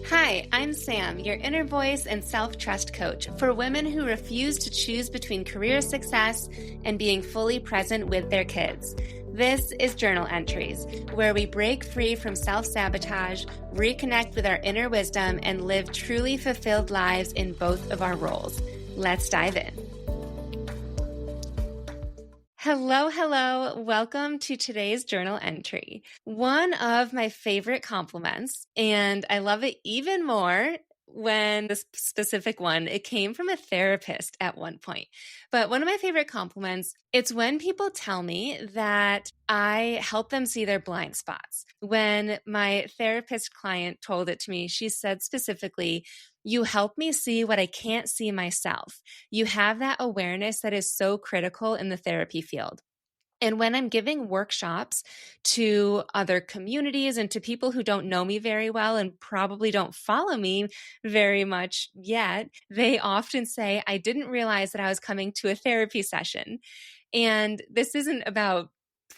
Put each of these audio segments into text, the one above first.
Hi, I'm Sam, your inner voice and self-trust coach for women who refuse to choose between career success and being fully present with their kids. This is Journal Entries, where we break free from self-sabotage, reconnect with our inner wisdom, and live truly fulfilled lives in both of our roles. Let's dive in. Hello. Welcome to today's journal entry. One of my favorite compliments, and I love it even more when this specific one, it came from a therapist at one point. But one of my favorite compliments, it's when people tell me that I help them see their blind spots. When my therapist client told it to me, she said specifically, "You help me see what I can't see myself." You have that awareness that is so critical in the therapy field. And when I'm giving workshops to other communities and to people who don't know me very well and probably don't follow me very much yet, they often say, "I didn't realize that I was coming to a therapy session." And this isn't about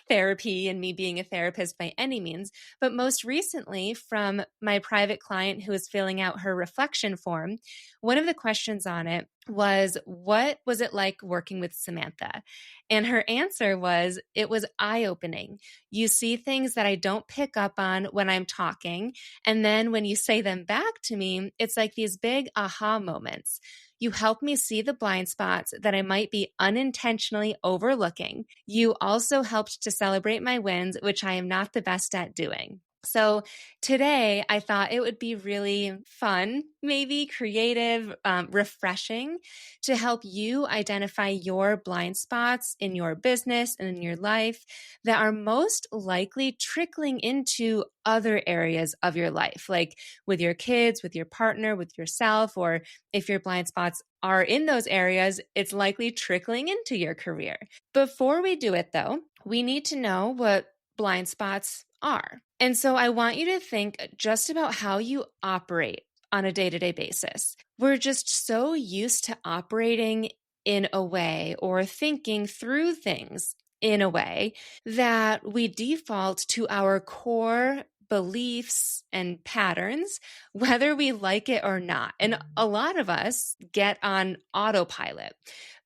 therapy and me being a therapist by any means, but most recently from my private client who was filling out her reflection form, one of the questions on it was, what was it like working with Samantha? And her answer was, it was eye-opening. You see things that I don't pick up on when I'm talking. And then when you say them back to me, it's like these big aha moments. You help me see the blind spots that I might be unintentionally overlooking. You also helped to celebrate my wins, which I am not the best at doing. So today I thought it would be really fun, maybe creative, refreshing to help you identify your blind spots in your business and in your life that are most likely trickling into other areas of your life, like with your kids, with your partner, with yourself, or if your blind spots are in those areas, it's likely trickling into your career. Before we do it though, we need to know what blind spots are. And so I want you to think just about how you operate on a day-to-day basis. We're just so used to operating in a way or thinking through things in a way that we default to our core beliefs and patterns, whether we like it or not. And a lot of us get on autopilot.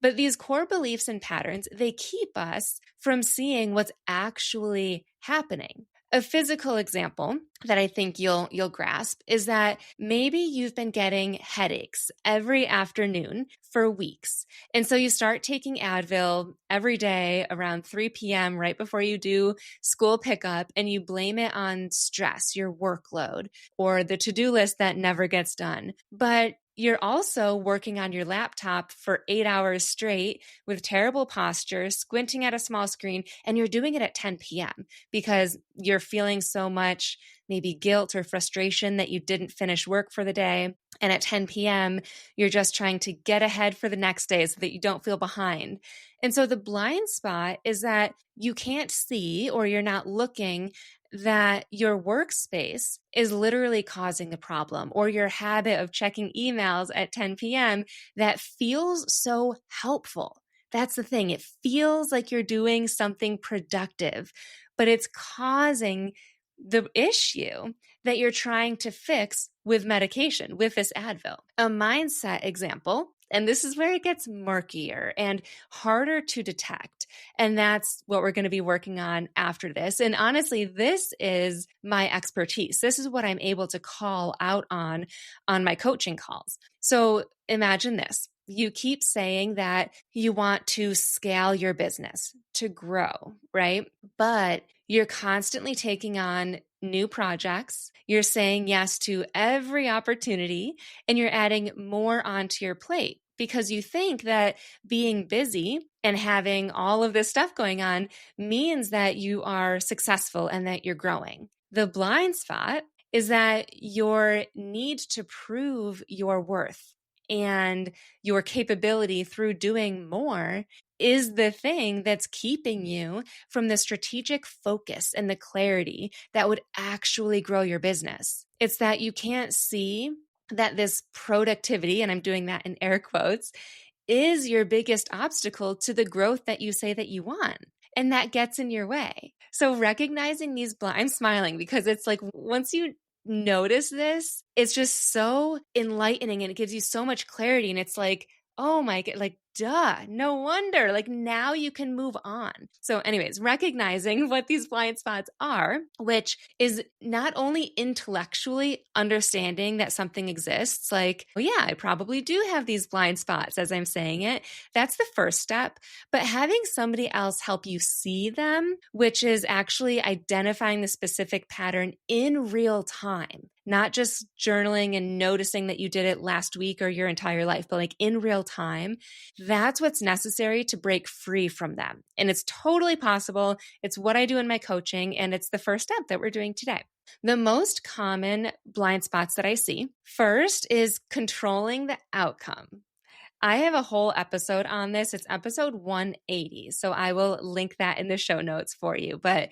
But these core beliefs and patterns, they keep us from seeing what's actually happening. A physical example that I think you'll grasp is that maybe you've been getting headaches every afternoon for weeks. And so you start taking Advil every day around 3 p.m. right before you do school pickup, and you blame it on stress, your workload, or the to-do list that never gets done. But you're also working on your laptop for 8 hours straight with terrible posture, squinting at a small screen, and you're doing it at 10 p.m. because you're feeling so much maybe guilt or frustration that you didn't finish work for the day. And at 10 p.m., you're just trying to get ahead for the next day so that you don't feel behind. And so the blind spot is that you can't see, or you're not looking, that your workspace is literally causing the problem, or your habit of checking emails at 10 p.m. that feels so helpful. That's the thing. It feels like you're doing something productive, but it's causing the issue that you're trying to fix with medication, with this Advil. A mindset example, and this is where it gets murkier and harder to detect. And that's what we're going to be working on after this. And honestly, this is my expertise. This is what I'm able to call out on my coaching calls. So imagine this. You keep saying that you want to scale your business, to grow, right? But you're constantly taking on new projects. You're saying yes to every opportunity, and you're adding more onto your plate because you think that being busy and having all of this stuff going on means that you are successful and that you're growing. The blind spot is that your need to prove your worth and your capability through doing more is the thing that's keeping you from the strategic focus and the clarity that would actually grow your business. It's that you can't see that this productivity, and I'm doing that in air quotes, is your biggest obstacle to the growth that you say that you want. And that gets in your way. So recognizing these I'm smiling because it's like once you notice this, it's just so enlightening and it gives you so much clarity. And it's like, oh my God, like, duh, no wonder. Like now you can move on. So, anyways, recognizing what these blind spots are, which is not only intellectually understanding that something exists, like, well, yeah, I probably do have these blind spots as I'm saying it. That's the first step. But having somebody else help you see them, which is actually identifying the specific pattern in real time, not just journaling and noticing that you did it last week or your entire life, but like in real time, that's what's necessary to break free from them. And it's totally possible. It's what I do in my coaching, and it's the first step that we're doing today. The most common blind spots that I see first is controlling the outcome. I have a whole episode on this. It's episode 180. So I will link that in the show notes for you. But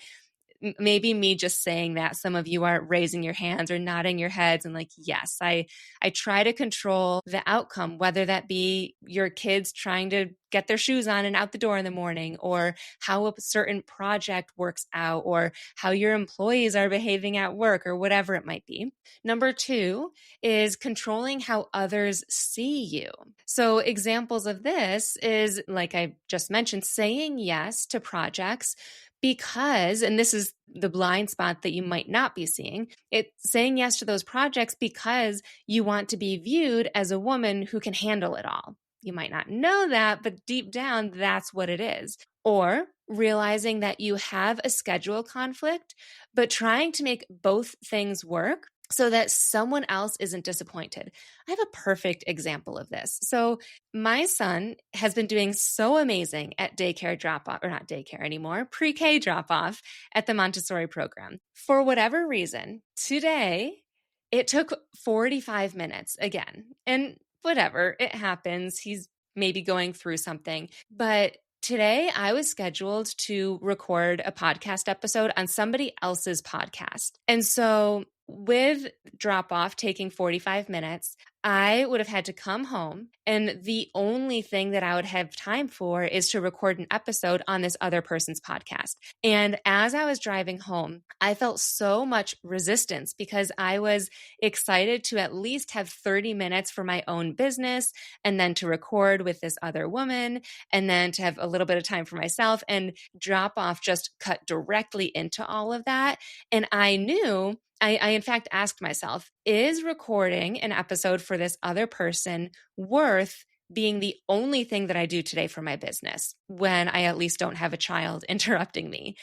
maybe me just saying that, some of you are raising your hands or nodding your heads and like, yes, I try to control the outcome, whether that be your kids trying to get their shoes on and out the door in the morning, or how a certain project works out, or how your employees are behaving at work, or whatever it might be. Number 2 is controlling how others see you. So examples of this is, like I just mentioned, saying yes to projects because, and this is the blind spot that you might not be seeing, it's saying yes to those projects because you want to be viewed as a woman who can handle it all. You might not know that, but deep down, that's what it is. Or realizing that you have a schedule conflict, but trying to make both things work so that someone else isn't disappointed. I have a perfect example of this. So my son has been doing so amazing at daycare drop-off, or not daycare anymore, pre-K drop-off at the Montessori program. For whatever reason, today it took 45 minutes again. And whatever, it happens. He's maybe going through something. But today I was scheduled to record a podcast episode on somebody else's podcast. And so with drop off taking 45 minutes, I would have had to come home, and the only thing that I would have time for is to record an episode on this other person's podcast. And as I was driving home, I felt so much resistance because I was excited to at least have 30 minutes for my own business, and then to record with this other woman, and then to have a little bit of time for myself. And drop off just cut directly into all of that. And I knew I in fact asked myself, is recording an episode for this other person worth being the only thing that I do today for my business when I at least don't have a child interrupting me?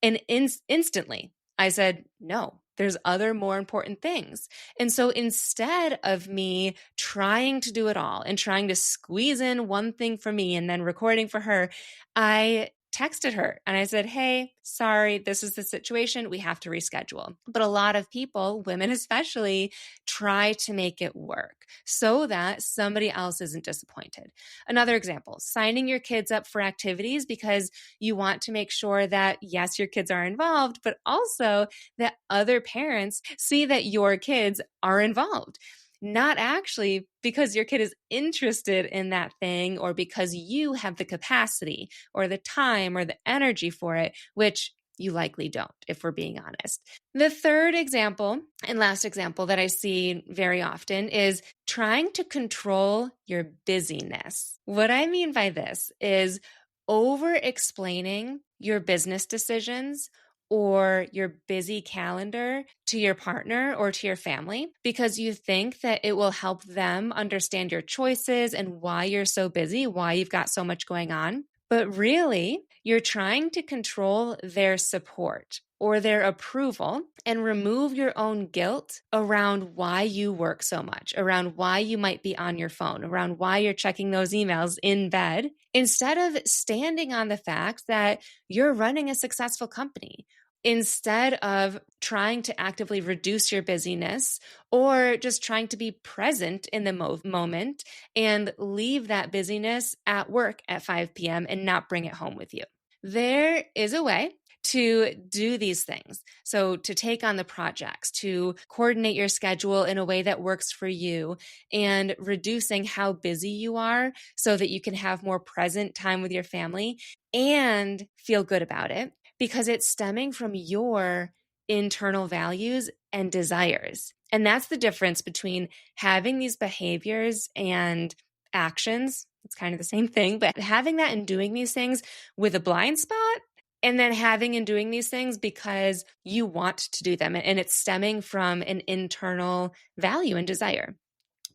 And instantly I said, no, there's other more important things. And so instead of me trying to do it all and trying to squeeze in one thing for me and then recording for her, I texted her and I said, hey, sorry, this is the situation. We have to reschedule. But a lot of people, women especially, try to make it work so that somebody else isn't disappointed. Another example, signing your kids up for activities because you want to make sure that, yes, your kids are involved, but also that other parents see that your kids are involved. Not actually because your kid is interested in that thing or because you have the capacity or the time or the energy for it, which you likely don't, if we're being honest. The third example and last example that I see very often is trying to control your busyness. What I mean by this is over-explaining your business decisions or your busy calendar to your partner or to your family because you think that it will help them understand your choices and why you're so busy, why you've got so much going on. But really, you're trying to control their support or their approval and remove your own guilt around why you work so much, around why you might be on your phone, around why you're checking those emails in bed, instead of standing on the fact that you're running a successful company. Instead of trying to actively reduce your busyness or just trying to be present in the moment and leave that busyness at work at 5 p.m. and not bring it home with you. There is a way to do these things. So to take on the projects, to coordinate your schedule in a way that works for you, and reducing how busy you are so that you can have more present time with your family and feel good about it because it's stemming from your internal values and desires. And that's the difference between having these behaviors and actions. It's kind of the same thing, but having that and doing these things with a blind spot, and then having and doing these things because you want to do them. And it's stemming from an internal value and desire.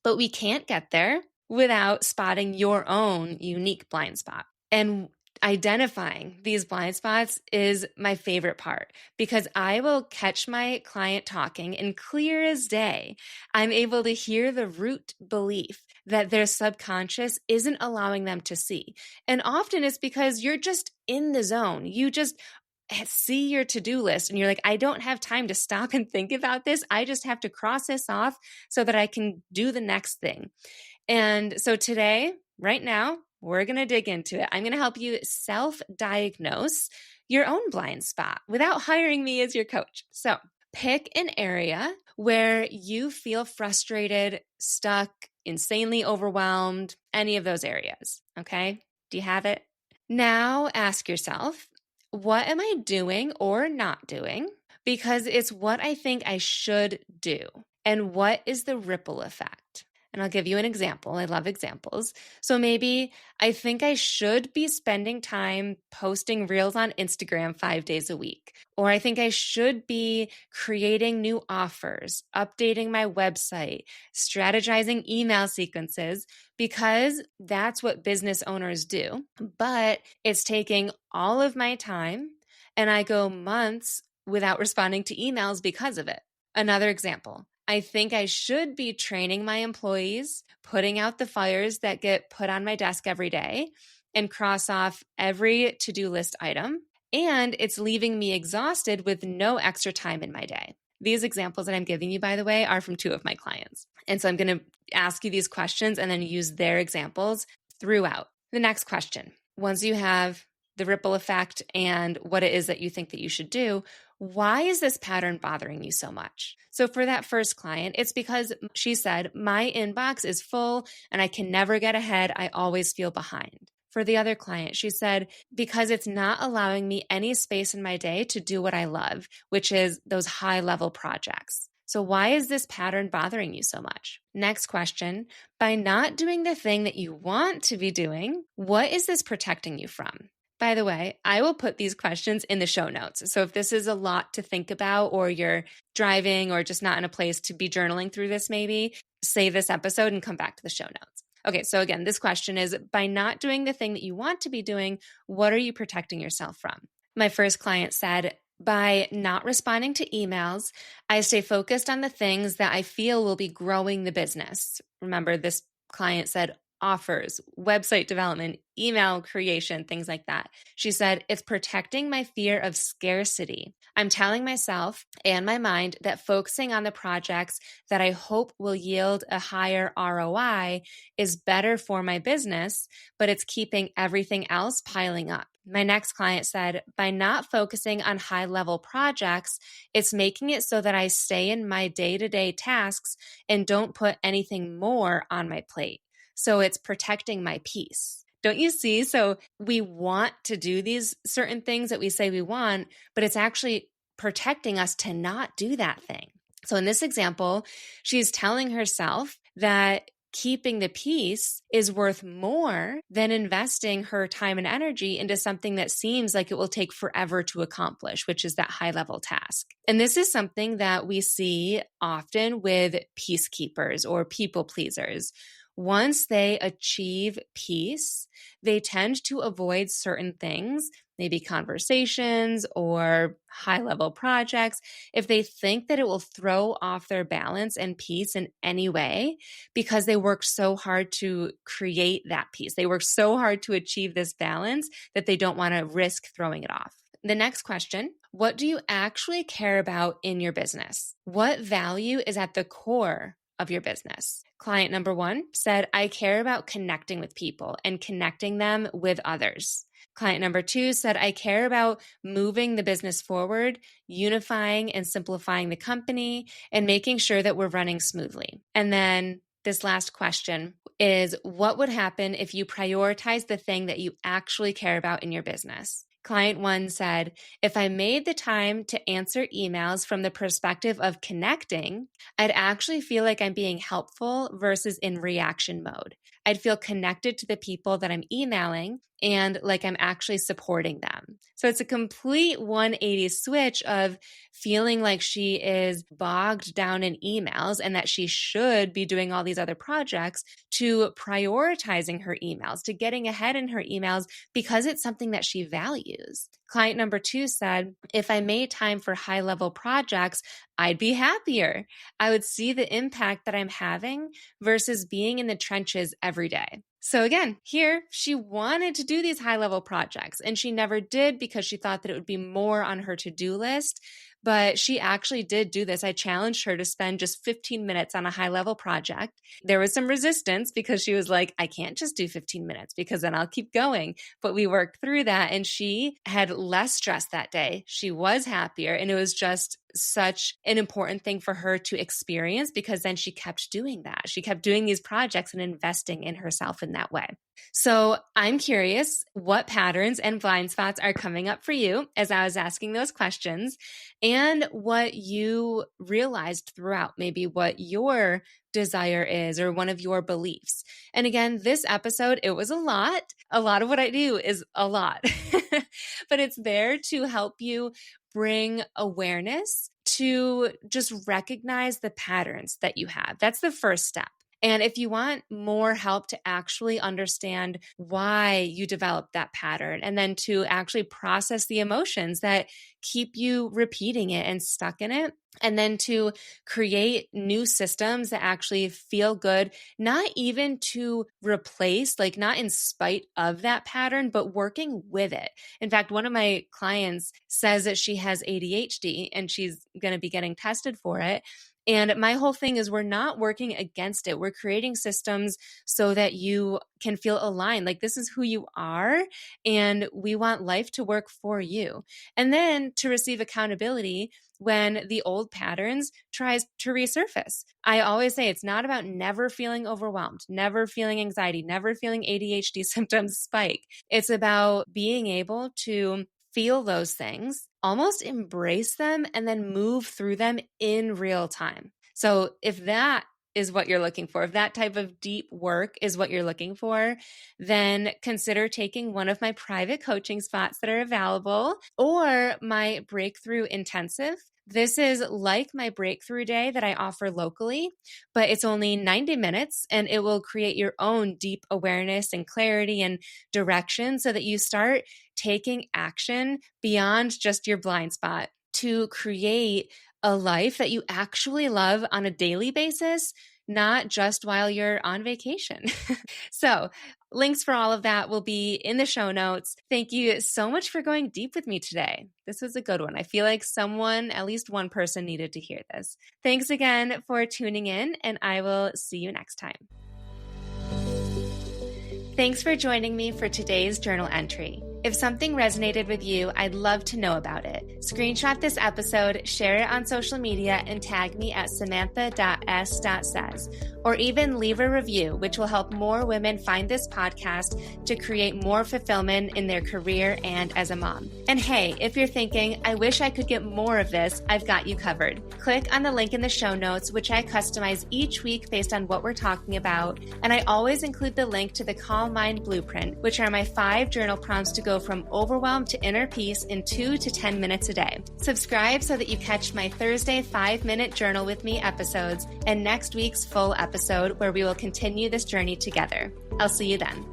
But we can't get there without spotting your own unique blind spot. And identifying these blind spots is my favorite part because I will catch my client talking and clear as day, I'm able to hear the root belief that their subconscious isn't allowing them to see. And often it's because you're just in the zone. You just see your to-do list and you're like, I don't have time to stop and think about this. I just have to cross this off so that I can do the next thing. And so today, right now, we're going to dig into it. I'm going to help you self-diagnose your own blind spot without hiring me as your coach. So pick an area where you feel frustrated, stuck, insanely overwhelmed, any of those areas. Okay? Do you have it? Now ask yourself, what am I doing or not doing? Because it's what I think I should do. And what is the ripple effect? And I'll give you an example. I love examples. So maybe I think I should be spending time posting reels on Instagram 5 days a week. Or I think I should be creating new offers, updating my website, strategizing email sequences, because that's what business owners do. But it's taking all of my time and I go months without responding to emails because of it. Another example. I think I should be training my employees, putting out the fires that get put on my desk every day and cross off every to-do list item. And it's leaving me exhausted with no extra time in my day. These examples that I'm giving you, by the way, are from 2 of my clients. And so I'm going to ask you these questions and then use their examples throughout. The next question, once you have the ripple effect and what it is that you think that you should do, why is this pattern bothering you so much? So for that first client, it's because she said, my inbox is full and I can never get ahead. I always feel behind. For the other client, she said, because it's not allowing me any space in my day to do what I love, which is those high-level projects. So why is this pattern bothering you so much? Next question, by not doing the thing that you want to be doing, what is this protecting you from? By the way, I will put these questions in the show notes. So if this is a lot to think about or you're driving or just not in a place to be journaling through this, maybe save this episode and come back to the show notes. Okay, so again, this question is, by not doing the thing that you want to be doing, what are you protecting yourself from? My first client said, by not responding to emails, I stay focused on the things that I feel will be growing the business. Remember, this client said offers, website development, email creation, things like that. She said, it's protecting my fear of scarcity. I'm telling myself and my mind that focusing on the projects that I hope will yield a higher ROI is better for my business, but it's keeping everything else piling up. My next client said, by not focusing on high-level projects, it's making it so that I stay in my day-to-day tasks and don't put anything more on my plate. So it's protecting my peace. Don't you see? So we want to do these certain things that we say we want, but it's actually protecting us to not do that thing. So in this example, she's telling herself that keeping the peace is worth more than investing her time and energy into something that seems like it will take forever to accomplish, which is that high-level task. And this is something that we see often with peacekeepers or people pleasers. Once they achieve peace, they tend to avoid certain things, maybe conversations or high-level projects, if they think that it will throw off their balance and peace in any way, because they work so hard to create that peace. They work so hard to achieve this balance that they don't want to risk throwing it off. The next question, what do you actually care about in your business? What value is at the core of your business? Client number 1 said, I care about connecting with people and connecting them with others. Client number 2 said, I care about moving the business forward, unifying and simplifying the company, and making sure that we're running smoothly. And then this last question is, what would happen if you prioritize the thing that you actually care about in your business? Client 1 said, if I made the time to answer emails from the perspective of connecting, I'd actually feel like I'm being helpful versus in reaction mode. I'd feel connected to the people that I'm emailing and like I'm actually supporting them. So it's a complete 180 switch of feeling like she is bogged down in emails and that she should be doing all these other projects to prioritizing her emails, to getting ahead in her emails because it's something that she values. Client number 2 said, if I made time for high-level projects, I'd be happier. I would see the impact that I'm having versus being in the trenches every day. So again, here she wanted to do these high-level projects and she never did because she thought that it would be more on her to-do list. But she actually did do this. I challenged her to spend just 15 minutes on a high-level project. There was some resistance because she was like, I can't just do 15 minutes because then I'll keep going. But we worked through that and she had less stress that day. She was happier and it was just such an important thing for her to experience because then she kept doing that. She kept doing these projects and investing in herself in that way. So I'm curious what patterns and blind spots are coming up for you as I was asking those questions and what you realized throughout, maybe what your desire is or one of your beliefs. And again, this episode, it was a lot. A lot of what I do is a lot, but it's there to help you bring awareness to just recognize the patterns that you have. That's the first step. And if you want more help to actually understand why you developed that pattern and then to actually process the emotions that keep you repeating it and stuck in it, and then to create new systems that actually feel good, not even to replace, like not in spite of that pattern, but working with it. In fact, one of my clients says that she has ADHD and she's going to be getting tested for it. And my whole thing is we're not working against it. We're creating systems so that you can feel aligned. Like this is who you are and we want life to work for you. And then to receive accountability when the old patterns tries to resurface. I always say it's not about never feeling overwhelmed, never feeling anxiety, never feeling ADHD symptoms spike. It's about being able to feel those things, almost embrace them, and then move through them in real time. So if that is what you're looking for, if that type of deep work is what you're looking for, then consider taking one of my private coaching spots that are available or my Breakthrough Intensive. This is like my breakthrough day that I offer locally, but it's only 90 minutes and it will create your own deep awareness and clarity and direction so that you start taking action beyond just your blind spot to create a life that you actually love on a daily basis, not just while you're on vacation. So links for all of that will be in the show notes. Thank you so much for going deep with me today. This was a good one. I feel like someone, at least one person, needed to hear this. Thanks again for tuning in, and I will see you next time. Thanks for joining me for today's journal entry. If something resonated with you, I'd love to know about it. Screenshot this episode, share it on social media, and tag me at samantha.s.says. Or even leave a review, which will help more women find this podcast to create more fulfillment in their career and as a mom. And hey, if you're thinking, I wish I could get more of this, I've got you covered. Click on the link in the show notes, which I customize each week based on what we're talking about. And I always include the link to the Calm Mind Blueprint, which are my 5 journal prompts to go from overwhelm to inner peace in 2 to 10 minutes a day. Subscribe so that you catch my Thursday 5-minute journal with me episodes and next week's full episode where we will continue this journey together. I'll see you then.